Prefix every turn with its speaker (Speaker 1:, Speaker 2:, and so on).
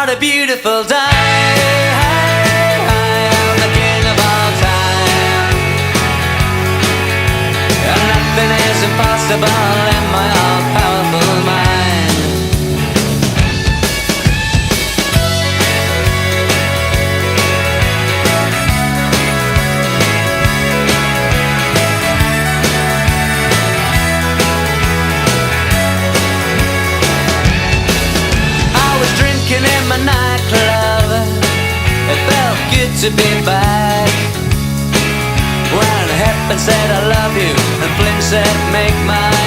Speaker 1: what a beautiful day. I'm the king of all time, and nothing is impossible in my all-powerful mind. In my nightclub, it felt good to be back. When Hepburn said I love you and Flynn said make mine.